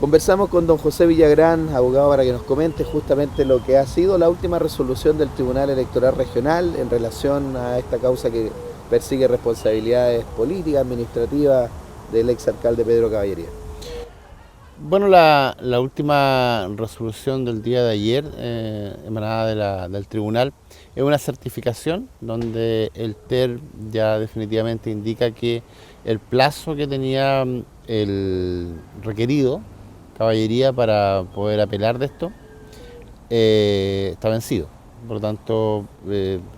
Conversamos con don José Villagrán, abogado, para que nos comente justamente lo que ha sido la última resolución del Tribunal Electoral Regional en relación a esta causa que persigue responsabilidades políticas, administrativas del exalcalde Pedro Caballería. Bueno, la última resolución del día de ayer, emanada del tribunal, es una certificación donde el TER ya definitivamente indica que el plazo que tenía el requerido, Caballería, para poder apelar de esto, está vencido. Por lo tanto,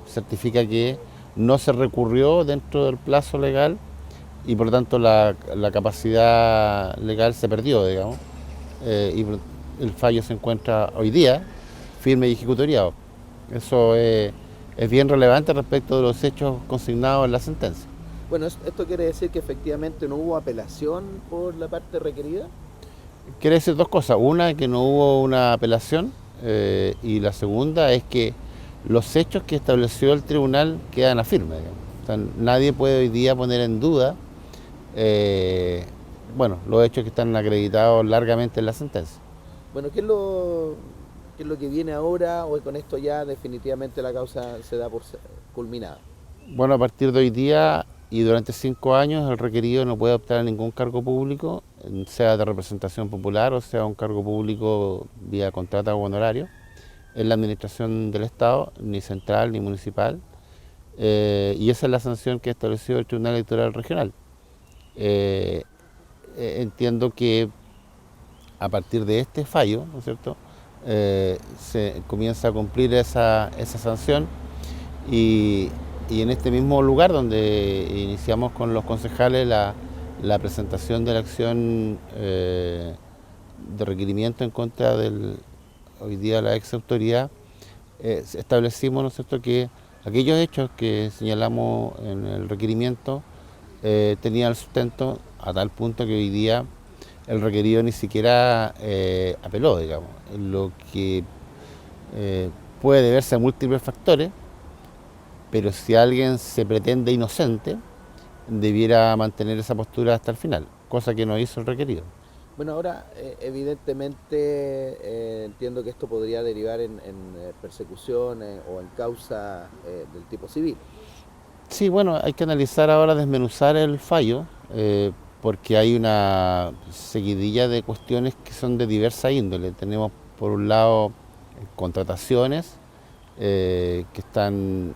certifica que no se recurrió dentro del plazo legal y por lo tanto la capacidad legal se perdió, digamos, y el fallo se encuentra hoy día firme y ejecutoriado. Eso es bien relevante respecto de los hechos consignados en la sentencia. Bueno, esto quiere decir que efectivamente no hubo apelación por la parte requerida. Quiere decir dos cosas. Una, que no hubo una apelación, y la segunda es que los hechos que estableció el tribunal quedan a firme. O sea, nadie puede hoy día poner en duda eh, bueno, los hechos que están acreditados largamente en la sentencia. Bueno, qué es lo que viene ahora o con esto ya definitivamente la causa se da por culminada? Bueno, a partir de hoy día y durante 5 años el requerido no puede optar a ningún cargo público, sea de representación popular o sea un cargo público vía contrata o honorario, en la administración del Estado, ni central ni municipal, y esa es la sanción que estableció el Tribunal Electoral Regional. Eh, Entiendo que a partir de este fallo, ¿no es cierto?, se comienza a cumplir esa sanción y, y en este mismo lugar donde iniciamos con los concejales la presentación de la acción de requerimiento en contra del hoy día la ex autoridad, establecimos, ¿no es cierto?, que aquellos hechos que señalamos en el requerimiento tenían el sustento a tal punto que hoy día el requerido ni siquiera apeló, digamos, lo que puede deberse a múltiples factores, pero si alguien se pretende inocente, debiera mantener esa postura hasta el final, cosa que no hizo el requerido. Bueno, ahora evidentemente entiendo que esto podría derivar en persecución o en causa del tipo civil. Sí, bueno, hay que analizar ahora, desmenuzar el fallo, porque hay una seguidilla de cuestiones que son de diversa índole. Tenemos, por un lado, contrataciones que están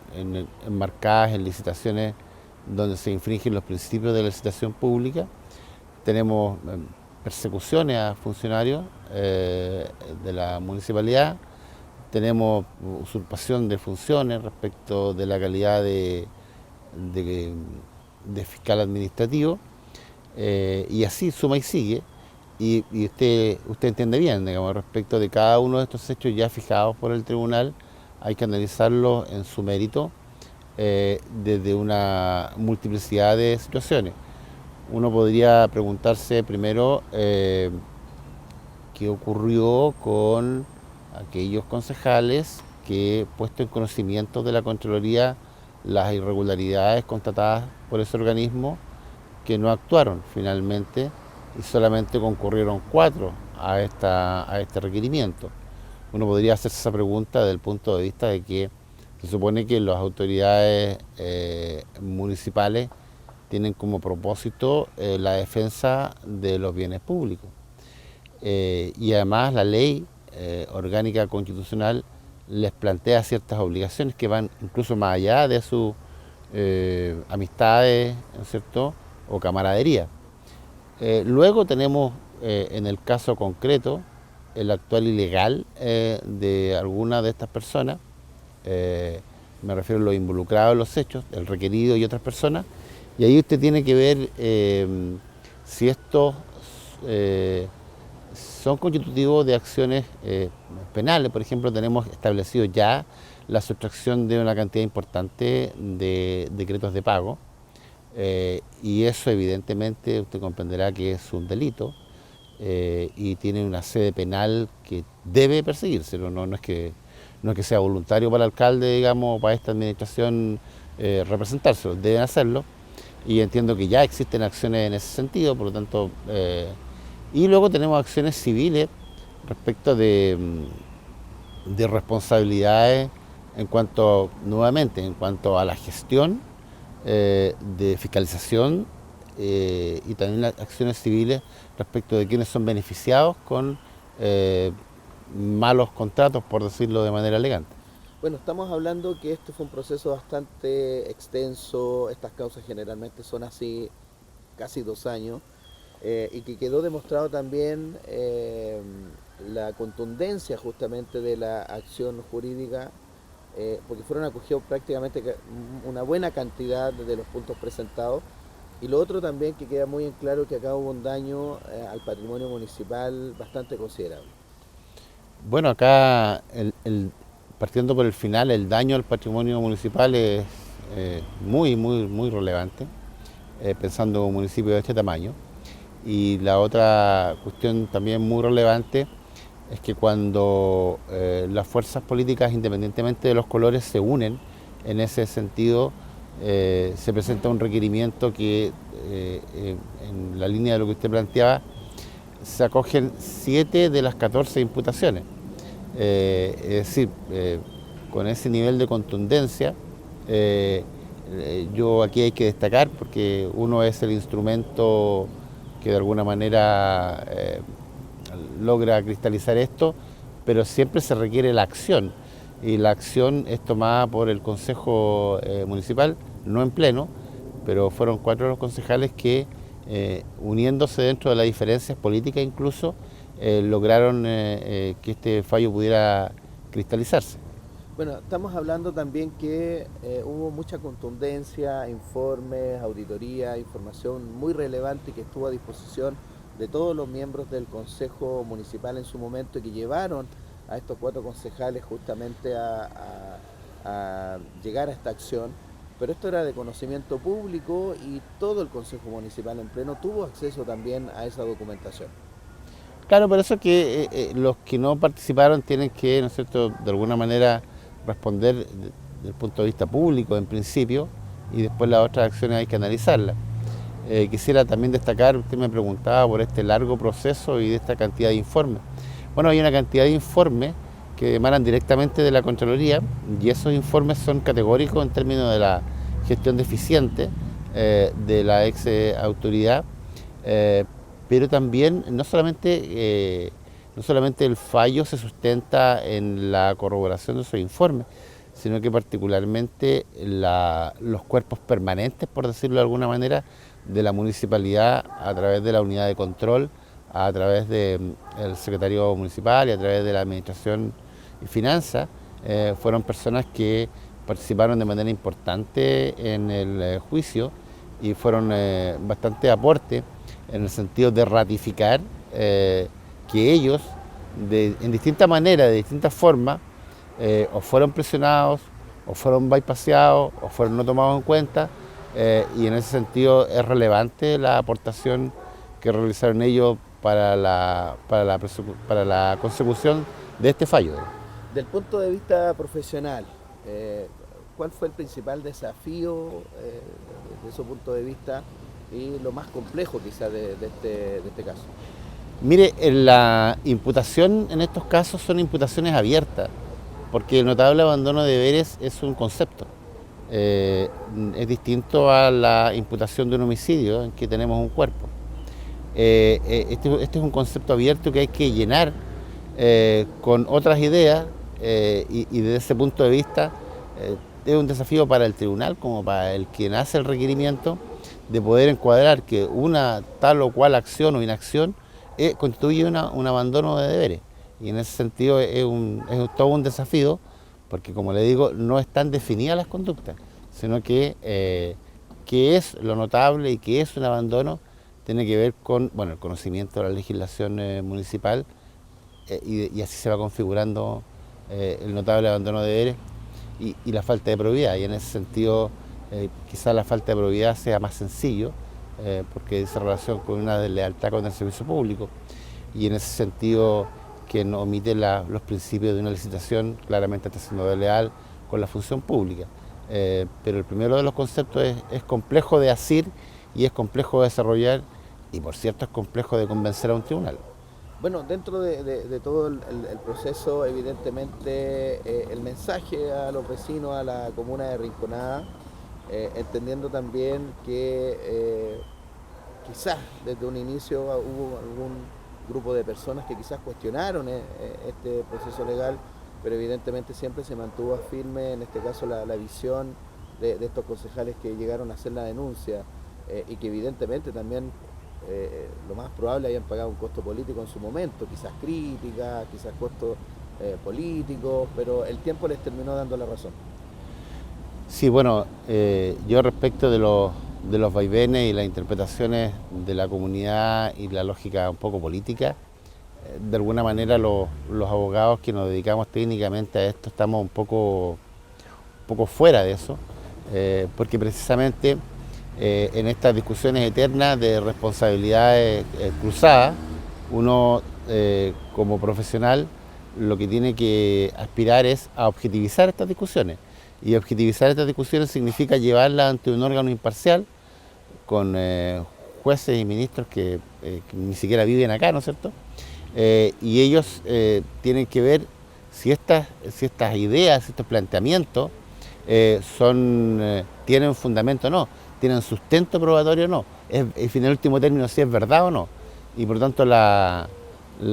enmarcadas en licitaciones donde se infringen los principios de la licitación pública. Tenemos persecuciones a funcionarios de la municipalidad. Tenemos usurpación de funciones respecto de la calidad de, de fiscal administrativo, y así suma y sigue. Y usted entiende bien, digamos, respecto de cada uno de estos hechos ya fijados por el tribunal, hay que analizarlos en su mérito desde una multiplicidad de situaciones. Uno podría preguntarse primero qué ocurrió con aquellos concejales que, puesto en conocimiento de la Contraloría las irregularidades constatadas por ese organismo, que no actuaron finalmente y solamente concurrieron 4 a este requerimiento. Uno podría hacerse esa pregunta desde el punto de vista de que se supone que las autoridades municipales tienen como propósito la defensa de los bienes públicos. Y además la ley orgánica constitucional les plantea ciertas obligaciones que van incluso más allá de sus amistades, ¿no es cierto?, o camaradería. Luego tenemos, en el caso concreto, el actual ilegal de algunas de estas personas, me refiero a los involucrados en los hechos, el requerido y otras personas, y ahí usted tiene que ver si estos son constitutivos de acciones penales. Por ejemplo, tenemos establecido ya la sustracción de una cantidad importante de decretos de pago, y eso evidentemente usted comprenderá que es un delito y tiene una sede penal que debe perseguírselo. No es que sea voluntario para el alcalde, digamos, o para esta administración representárselo, deben hacerlo, y entiendo que ya existen acciones en ese sentido. Por lo tanto, Y luego tenemos acciones civiles respecto de responsabilidades nuevamente, en cuanto a la gestión, de fiscalización, y también las acciones civiles respecto de quienes son beneficiados con malos contratos, por decirlo de manera elegante. Bueno, estamos hablando que este fue un proceso bastante extenso, estas causas generalmente son así casi 2 años, y que quedó demostrado también la contundencia justamente de la acción jurídica, porque fueron acogidos prácticamente una buena cantidad de los puntos presentados. Y lo otro también que queda muy en claro que acá hubo un daño al patrimonio municipal bastante considerable. Bueno, acá, partiendo por el final, el daño al patrimonio municipal es muy relevante, pensando en un municipio de este tamaño. Y la otra cuestión también muy relevante es que cuando las fuerzas políticas, independientemente de los colores, se unen en ese sentido, se presenta un requerimiento que, en la línea de lo que usted planteaba, se acogen 7 de las 14 imputaciones. Es decir, con ese nivel de contundencia, yo aquí hay que destacar, porque uno es el instrumento que de alguna manera logra cristalizar esto, pero siempre se requiere la acción, y la acción es tomada por el Consejo Municipal, no en pleno, pero fueron 4 los concejales que, uniéndose dentro de las diferencias políticas incluso, lograron que este fallo pudiera cristalizarse. Bueno, estamos hablando también que hubo mucha contundencia, informes, auditoría, información muy relevante que estuvo a disposición de todos los miembros del Consejo Municipal en su momento y que llevaron a estos 4 concejales justamente a llegar a esta acción. Pero esto era de conocimiento público y todo el Consejo Municipal en pleno tuvo acceso también a esa documentación. Claro, por eso que los que no participaron tienen que, ¿no es cierto?, de alguna manera responder desde el punto de vista público en principio, y después las otras acciones hay que analizarlas. Quisiera también destacar, usted me preguntaba por este largo proceso y de esta cantidad de informes. Bueno, hay una cantidad de informes que emanan directamente de la Contraloría, y esos informes son categóricos en términos de la gestión deficiente de la ex autoridad, pero también no solamente el fallo se sustenta en la corroboración de esos informes, sino que particularmente los cuerpos permanentes, por decirlo de alguna manera, de la municipalidad, a través de la unidad de control, a través del secretario municipal y a través de la administración y finanzas, fueron personas que participaron de manera importante en el juicio y fueron bastante aporte en el sentido de ratificar que ellos, en distintas maneras, de distintas formas, o fueron presionados, o fueron bypaseados, o fueron no tomados en cuenta, y en ese sentido es relevante la aportación que realizaron ellos para la consecución de este fallo. Del punto de vista profesional, ¿cuál fue el principal desafío desde su punto de vista y lo más complejo quizás de este caso? Mire, la imputación en estos casos son imputaciones abiertas, porque el notable abandono de deberes es un concepto. Es distinto a la imputación de un homicidio en que tenemos un cuerpo. Este es un concepto abierto que hay que llenar con otras ideas, y desde ese punto de vista es un desafío para el tribunal como para el quien hace el requerimiento, de poder encuadrar que una tal o cual acción o inacción constituye un abandono de deberes. Y en ese sentido es todo un desafío, porque como le digo, no están definidas las conductas, sino que qué es lo notable y qué es un abandono tiene que ver con el conocimiento de la legislación municipal, y así se va configurando el notable abandono de deberes y la falta de probidad. Y en ese sentido quizás la falta de probidad sea más sencillo, porque dice relación con una deslealtad con el servicio público, y en ese sentido que no omite los principios de una licitación, claramente está siendo desleal con la función pública. Pero el primero de los conceptos es complejo de asir y es complejo de desarrollar, y por cierto es complejo de convencer a un tribunal. Bueno, dentro de todo el proceso, evidentemente, el mensaje a los vecinos, a la comuna de Rinconada, entendiendo también que quizás desde un inicio hubo algún grupo de personas que quizás cuestionaron este proceso legal, pero evidentemente siempre se mantuvo firme, en este caso, la visión de estos concejales que llegaron a hacer la denuncia, y que evidentemente también lo más probable hayan pagado un costo político en su momento, quizás críticas, quizás costos políticos, pero el tiempo les terminó dando la razón. Sí, bueno, yo respecto de los vaivenes y las interpretaciones de la comunidad y la lógica un poco política, de alguna manera los abogados que nos dedicamos técnicamente a esto estamos un poco fuera de eso, porque precisamente en estas discusiones eternas de responsabilidades cruzadas, uno como profesional lo que tiene que aspirar es a objetivizar estas discusiones. Y objetivizar estas discusiones significa llevarlas ante un órgano imparcial con jueces y ministros que ni siquiera viven acá, ¿no es cierto? Y ellos tienen que ver si estas ideas, estos planteamientos tienen fundamento o no, tienen sustento probatorio o no, en el último término si es verdad o no. Y por tanto la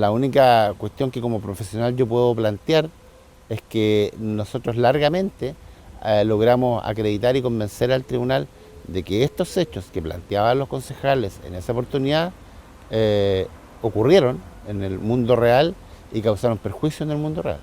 única cuestión que como profesional yo puedo plantear es que nosotros largamente logramos acreditar y convencer al tribunal de que estos hechos que planteaban los concejales en esa oportunidad ocurrieron en el mundo real y causaron perjuicio en el mundo real.